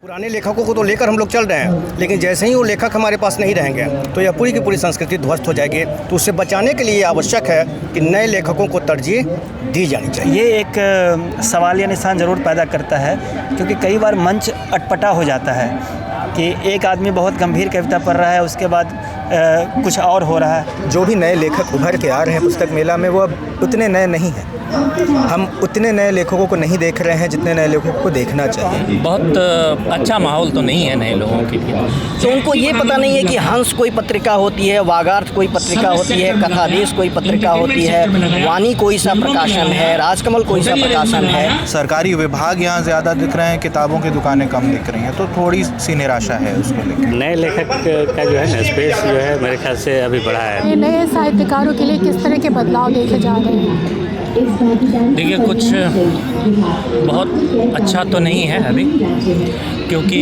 पुराने लेखकों को तो लेकर हम लोग चल रहे हैं, लेकिन जैसे ही वो लेखक हमारे पास नहीं रहेंगे तो यह पूरी की पूरी संस्कृति ध्वस्त हो जाएगी। तो उससे बचाने के लिए आवश्यक है कि नए लेखकों को तरजीह दी जानी चाहिए। ये एक सवाल या निशान ज़रूर पैदा करता है, क्योंकि कई बार मंच अटपटा हो जाता है कि एक आदमी बहुत गंभीर कविता पढ़ रहा है, उसके बाद कुछ और हो रहा है। जो भी नए लेखक उभर के आ रहे हैं पुस्तक मेला में, वो अब उतने नए नहीं हैं। हम उतने नए लेखकों को नहीं देख रहे हैं जितने नए लेखकों को देखना चाहिए। बहुत अच्छा माहौल तो नहीं है नए लोगों के लिए। तो उनको ये पता नहीं है कि हंस कोई पत्रिका होती है, वागार्थ कोई पत्रिका होती है, कथादेश कोई पत्रिका होती है, वाणी कोई सा प्रकाशन है, राजकमल कोई सा प्रकाशन है। सरकारी विभाग यहाँ ज़्यादा दिख रहे हैं, किताबों की दुकानें कम दिख रही हैं, तो थोड़ी सी निराशा है उसको लेकर। नए लेखक का जो है ना स्पेस जो है मेरे ख्याल से अभी बढ़ा है। नए साहित्यकारों के लिए किस तरह के बदलाव देखे जा रहे हैं? देखिए, कुछ बहुत अच्छा तो नहीं है अभी, क्योंकि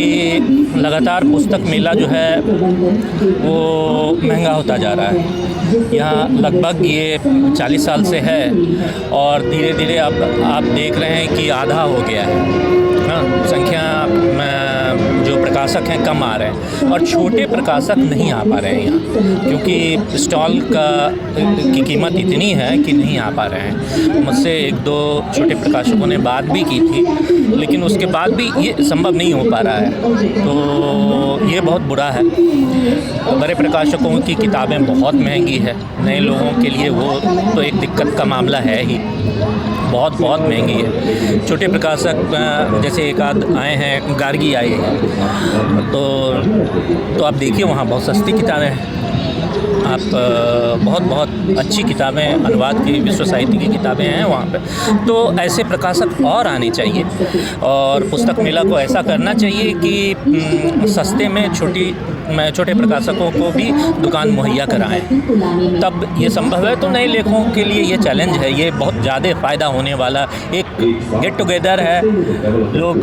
लगातार पुस्तक मेला जो है वो महंगा होता जा रहा है। यहाँ लगभग ये 40 साल से है और धीरे धीरे अब आप देख रहे हैं कि आधा हो गया है। हाँ, संख्या जो प्रकाशक हैं कम आ रहे हैं और छोटे प्रकाशक नहीं आ पा रहे हैं यहाँ, क्योंकि स्टॉल की कीमत इतनी है कि नहीं आ पा रहे हैं। मुझसे 1-2 छोटे प्रकाशकों ने बात भी की थी, लेकिन उसके बाद भी ये संभव नहीं हो पा रहा है, तो ये बहुत बुरा है। बड़े प्रकाशकों की किताबें बहुत महंगी है, नए लोगों के लिए वो तो एक दिक्कत का मामला है ही, बहुत महंगी है। छोटे प्रकाशक जैसे एक आध आए हैं, गार्गी आए हैं, तो आप देखिए वहाँ बहुत सस्ती किताबें हैं। आप बहुत अच्छी किताबें, अनुवाद की, विश्व साहित्य की किताबें हैं वहाँ पे। तो ऐसे प्रकाशक और आने चाहिए और पुस्तक मेला को ऐसा करना चाहिए कि सस्ते में छोटे प्रकाशकों को भी दुकान मुहैया कराएं, तब ये संभव है। तो नए लेखकों के लिए ये चैलेंज है, ये बहुत ज़्यादा फ़ायदा होने वाला एक गेट टुगेदर है। लोग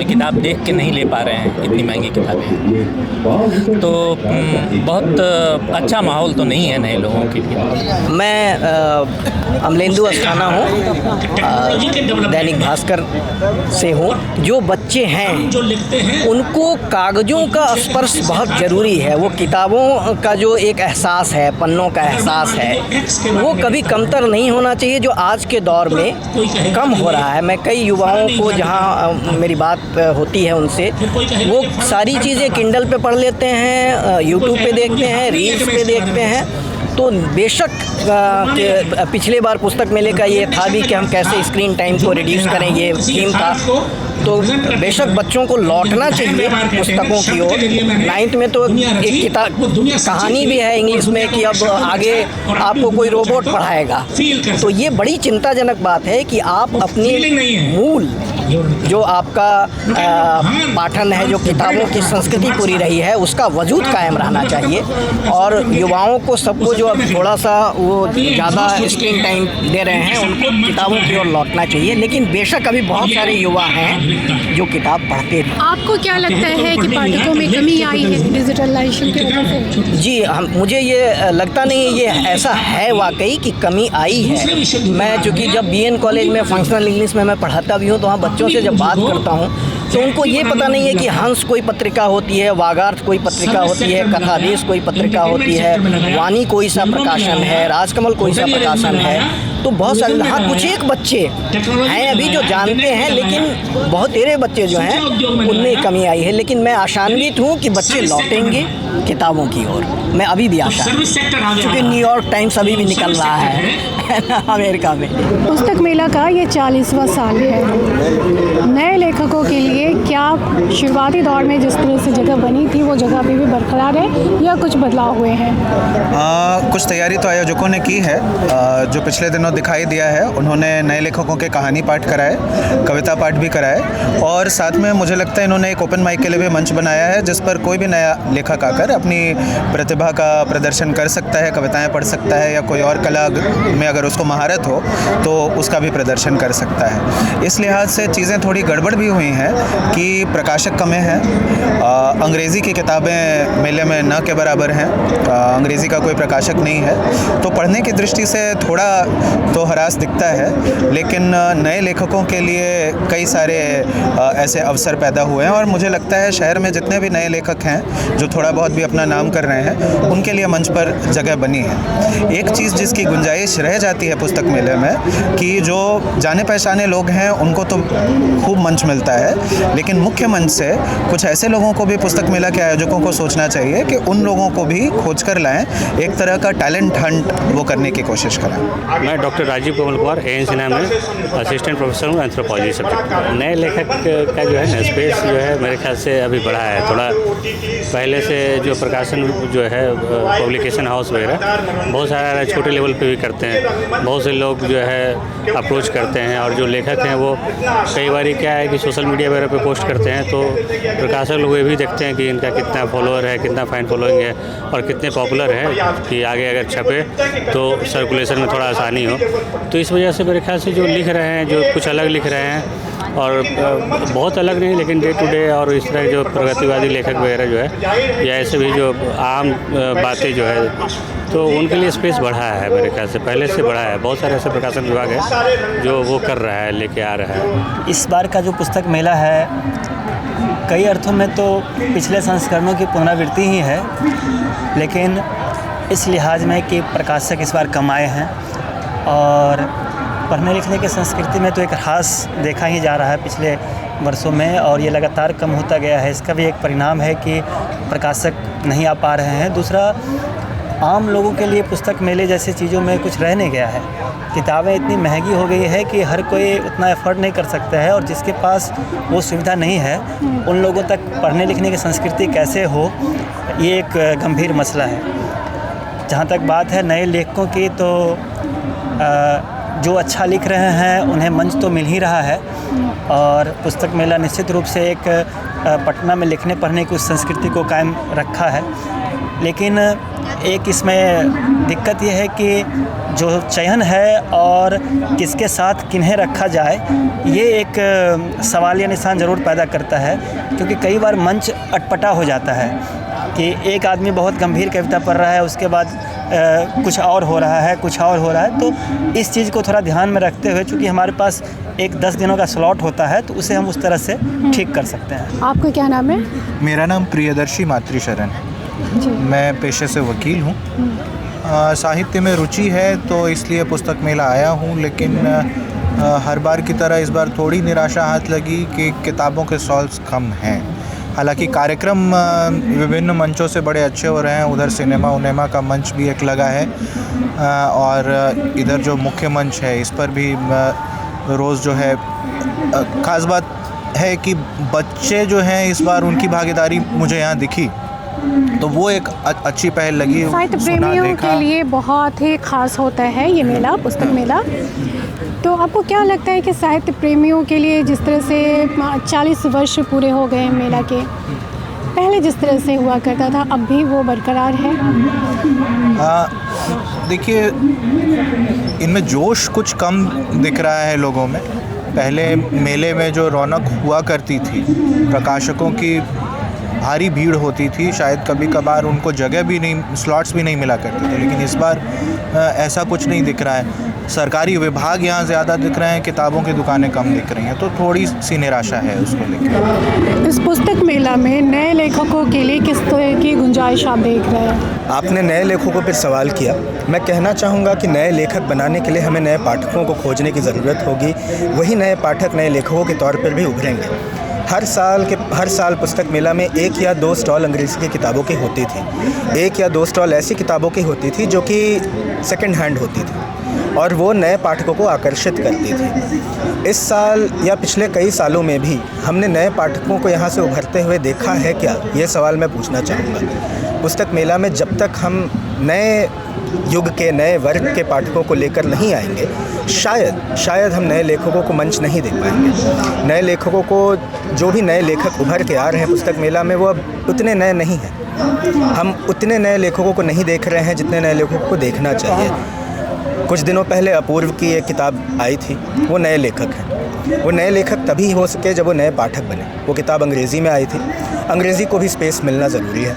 किताब देख के नहीं ले पा रहे हैं, इतनी महंगी किताबें, तो बहुत अच्छा माहौल तो नहीं है नए लोगों के लिए। मैं अमलेंदु अस्थाना हूँ, दैनिक भास्कर से हूँ। जो बच्चे हैं उनको कागज़ों का स्पर्श बहुत ज़रूरी है। वो किताबों का जो एक एहसास है, पन्नों का एहसास है, वो कभी कमतर नहीं होना चाहिए, जो आज के दौर में कम हो रहा है। मैं कई युवाओं को जहाँ मेरी बात होती है उनसे, वो सारी चीज़ें किंडल पे पढ़ लेते हैं, यूट्यूब पे देखते हैं, रील्स पे देखते हैं। तो बेशक पिछले बार पुस्तक मेले का ये था भी कि हम कैसे स्क्रीन टाइम को रिड्यूस करें, ये थीम था। तो बेशक बच्चों को लौटना चाहिए पुस्तकों की ओर। 9th में तो एक किताब कहानी भी है इंग्लिश में कि अब आगे आपको कोई रोबोट पढ़ाएगा। तो ये बड़ी चिंताजनक बात है कि आप अपनी मूल जो आपका पाठन है, जो किताबों की संस्कृति पूरी रही है, उसका वजूद कायम रहना चाहिए। और युवाओं को, सबको जो अब थोड़ा सा वो ज़्यादा स्क्रीन टाइम दे रहे हैं, उनको किताबों की ओर लौटना चाहिए। लेकिन बेशक अभी बहुत सारे युवा हैं जो किताब पढ़ते हैं। आपको क्या लगता है कि पाठकों में कमी आई है डिजिटलाइजेशन की वजह से? जी, मुझे ये लगता नहीं है, ये ऐसा है वाकई कि कमी आई है। मैं चूँकि जब BN कॉलेज में फंक्शनल इंग्लिश में मैं पढ़ाता भी हूँ, तो वहाँ बच्चों से जब बात करता हूँ तो उनको ये पता नहीं है कि हंस कोई पत्रिका होती है, वागार्थ कोई पत्रिका होती है, कथादेश कोई पत्रिका होती है, वाणी कोई सा प्रकाशन है, राजकमल कोई सा प्रकाशन है। तो बहुत सारे, हाँ, कुछ एक बच्चे हैं अभी जो जानते हैं, लेकिन बहुत तेरे बच्चे जो हैं उनमें कमी आई है। लेकिन मैं आशान्वित हूँ कि बच्चे लौटेंगे किताबों की ओर। मैं अभी भी आशा, क्योंकि न्यूयॉर्क टाइम्स अभी भी निकल रहा है अमेरिका में। पुस्तक मेला का ये 40वां साल है। नए लेखकों के लिए क्या शुरुआती दौर में जिस तरह से जगह बनी थी वो जगह अभी भी बरकरार है या कुछ बदलाव हुए हैं? कुछ तैयारी तो आयोजकों ने की है। जो पिछले दिनों दिखाई दिया है, उन्होंने नए लेखकों के कहानी पाठ कराए, कविता पाठ भी कराए, और साथ में मुझे लगता है इन्होंने एक ओपन माइक के लिए भी मंच बनाया है, जिस पर कोई भी नया लेखक आकर अपनी प्रतिभा का प्रदर्शन कर सकता है, कविताएं पढ़ सकता है, या कोई और कला में अगर उसको महारत हो तो उसका भी प्रदर्शन कर सकता है। इस लिहाज से चीज़ें थोड़ी गड़बड़ भी हुई हैं, कि प्रकाशक कम है। अंग्रेज़ी की किताबें मेले में न के बराबर हैं। अंग्रेज़ी का कोई प्रकाशक नहीं है, तो पढ़ने की दृष्टि से थोड़ा तो हरास दिखता है, लेकिन नए लेखकों के लिए कई सारे ऐसे अवसर पैदा हुए हैं और मुझे लगता है शहर में जितने भी नए लेखक हैं जो थोड़ा बहुत भी अपना नाम कर रहे हैं, उनके लिए मंच पर जगह बनी है। एक चीज़ जिसकी गुंजाइश रह जाती है पुस्तक मेले में कि जो जाने पहचाने लोग हैं उनको तो खूब मंच मिलता है, लेकिन मुख्य मंच से कुछ ऐसे लोगों को भी पुस्तक मेला के आयोजकों को सोचना चाहिए कि उन लोगों को भी खोज कर लाएं, एक तरह का टैलेंट हंट वो करने की कोशिश करें। मैं डॉक्टर राजीव कमल कुमार ANCNA में असिस्टेंट प्रोफेसर हूँ एंथ्रोपोलॉजी सब्जेक्ट। नए लेखक का जो है ना स्पेस जो है मेरे ख्याल से अभी बढ़ा है थोड़ा। पहले से जो प्रकाशन जो है पब्लिकेशन हाउस वगैरह बहुत सारा छोटे लेवल पे भी करते हैं, बहुत से लोग जो है अप्रोच करते हैं, और जो लेखक हैं वो कई बार क्या है कि सोशल मीडिया वगैरह पे पोस्ट करते हैं, तो प्रकाशक लोग ये भी देखते हैं कि इनका कितना फॉलोअर है, कितना फैन फॉलोइंग है और कितने पॉपुलर है कि आगे अगर छपे तो सर्कुलेशन में थोड़ा आसानी हो। तो इस वजह से मेरे ख्याल से जो लिख रहे हैं, जो कुछ अलग लिख रहे हैं और बहुत अलग नहीं लेकिन डे टू डे और इस तरह जो प्रगतिवादी लेखक वगैरह जो है या ऐसे भी जो आम बातें जो है, तो उनके लिए स्पेस बढ़ा है मेरे ख्याल से, पहले से बढ़ा है। बहुत सारे ऐसे प्रकाशन विभाग है जो वो कर रहा है, लेके आ रहा है। इस बार का जो पुस्तक मेला है कई अर्थों में तो पिछले संस्करणों की पुनरावृत्ति ही है, लेकिन इस लिहाज में कि प्रकाशक इस बार कम आए हैं और पढ़ने लिखने की संस्कृति में तो एक ह्रास देखा ही जा रहा है पिछले वर्षों में, और ये लगातार कम होता गया है। इसका भी एक परिणाम है कि प्रकाशक नहीं आ पा रहे हैं। दूसरा, आम लोगों के लिए पुस्तक मेले जैसी चीज़ों में कुछ रह नहीं गया है। किताबें इतनी महंगी हो गई है कि हर कोई उतना एफर्ट नहीं कर सकता है, और जिसके पास वो सुविधा नहीं है उन लोगों तक पढ़ने लिखने की संस्कृति कैसे हो, ये एक गंभीर मसला है। जहाँ तक बात है नए लेखकों की, तो जो अच्छा लिख रहे हैं उन्हें मंच तो मिल ही रहा है, और पुस्तक मेला निश्चित रूप से एक पटना में लिखने पढ़ने की उस संस्कृति को कायम रखा है। लेकिन एक इसमें दिक्कत यह है कि जो चयन है और किसके साथ किन्हें रखा जाए, ये एक सवालिया निशान ज़रूर पैदा करता है, क्योंकि कई बार मंच अटपटा हो जाता है कि एक आदमी बहुत गंभीर कविता पढ़ रहा है, उसके बाद कुछ और हो रहा है, कुछ और हो रहा है। तो इस चीज़ को थोड़ा ध्यान में रखते हुए, चूँकि हमारे पास एक 10 दिनों का स्लॉट होता है, तो उसे हम उस तरह से ठीक कर सकते हैं। आपका क्या नाम है? मेरा नाम प्रियदर्शी मातृशरण है। मैं पेशे से वकील हूँ। साहित्य में रुचि है तो इसलिए पुस्तक मेला आया हूँ, लेकिन हर बार की तरह इस बार थोड़ी निराशा हाथ लगी कि किताबों के स्टॉल्स कम हैं। हालांकि कार्यक्रम विभिन्न मंचों से बड़े अच्छे हो रहे हैं। उधर सिनेमा उनेमा का मंच भी एक लगा है, और इधर जो मुख्य मंच है इस पर भी रोज़ जो है, ख़ास बात है कि बच्चे जो हैं इस बार उनकी भागीदारी मुझे यहाँ दिखी, तो वो एक अच्छी पहल लगी। साहित्य प्रेमियों के लिए बहुत ही खास होता है ये मेला, पुस्तक मेला। तो आपको क्या लगता है कि साहित्य प्रेमियों के लिए, जिस तरह से 40 वर्ष पूरे हो गए मेला के, पहले जिस तरह से हुआ करता था अब भी वो बरकरार है? देखिए, इनमें जोश कुछ कम दिख रहा है लोगों में। पहले मेले में जो रौनक हुआ करती थी, प्रकाशकों की भारी भीड़ होती थी, शायद कभी कभार उनको जगह भी नहीं, स्लॉट्स भी नहीं मिला करते थे, लेकिन इस बार ऐसा कुछ नहीं दिख रहा है। सरकारी विभाग यहाँ ज़्यादा दिख रहे हैं, किताबों की दुकानें कम दिख रही हैं, तो थोड़ी सी निराशा है उसको लेकर। इस पुस्तक मेला में नए लेखकों के लिए किस तरह की गुंजाइश आप देख रहे हैं? आपने नए लेखकों पर सवाल किया। मैं कहना चाहूँगा कि नए लेखक बनाने के लिए हमें नए पाठकों को खोजने की ज़रूरत होगी। वही नए पाठक नए लेखकों के तौर पर भी उभरेंगे। हर साल पुस्तक मेला में 1 या 2 स्टॉल अंग्रेज़ी की किताबों की होती थी। 1 या 2 स्टॉल ऐसी किताबों की होती थी जो कि सेकंड हैंड होती थी, और वो नए पाठकों को आकर्षित करती थी। इस साल या पिछले कई सालों में भी हमने नए पाठकों को यहाँ से उभरते हुए देखा है क्या? ये सवाल मैं पूछना चाहूँगा। पुस्तक मेला में जब तक हम नए युग के नए वर्ग के पाठकों को लेकर नहीं आएंगे, शायद हम नए लेखकों को मंच नहीं दे पाएंगे। नए लेखकों को, जो भी नए लेखक उभर के आ रहे हैं पुस्तक मेला में, वो अब उतने नए नहीं हैं। हम उतने नए लेखकों को नहीं देख रहे हैं जितने नए लेखकों को देखना चाहिए। कुछ दिनों पहले अपूर्व की एक किताब आई थी, वो नए लेखक हैं। वो नए लेखक तभी हो सके जब वो नए पाठक बने। वो किताब अंग्रेज़ी में आई थी, अंग्रेज़ी को भी स्पेस मिलना ज़रूरी है।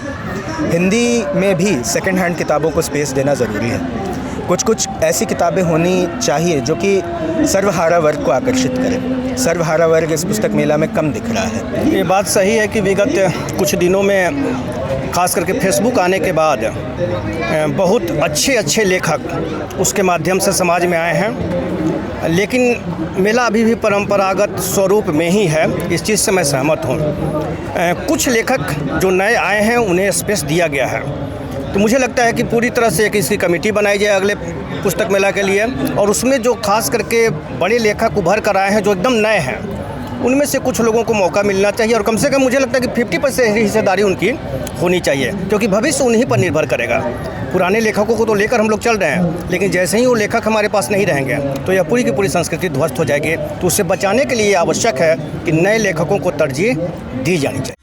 हिंदी में भी सेकंड हैंड किताबों को स्पेस देना ज़रूरी है। कुछ ऐसी किताबें होनी चाहिए जो कि सर्वहारा वर्ग को आकर्षित करें। सर्वहारा वर्ग इस पुस्तक मेला में कम दिख रहा है। ये बात सही है कि विगत कुछ दिनों में खास करके फेसबुक आने के बाद बहुत अच्छे लेखक उसके माध्यम से समाज में आए हैं, लेकिन मेला अभी भी परंपरागत स्वरूप में ही है। इस चीज़ से मैं सहमत हूँ। कुछ लेखक जो नए आए हैं उन्हें स्पेस दिया गया है, तो मुझे लगता है कि पूरी तरह से एक इसकी कमेटी बनाई जाए अगले पुस्तक मेला के लिए, और उसमें जो खास करके बड़े लेखक उभर कर आए हैं जो एकदम नए हैं, उनमें से कुछ लोगों को मौका मिलना चाहिए, और कम से कम मुझे लगता है कि 50% हिस्सेदारी उनकी होनी चाहिए, क्योंकि भविष्य उन्हीं पर निर्भर करेगा। पुराने लेखकों को तो लेकर हम लोग चल रहे हैं, लेकिन जैसे ही वो लेखक हमारे पास नहीं रहेंगे तो यह पूरी की पूरी संस्कृति ध्वस्त हो जाएगी। तो उसे बचाने के लिए आवश्यक है कि नए लेखकों को तरजीह दी जानी चाहिए।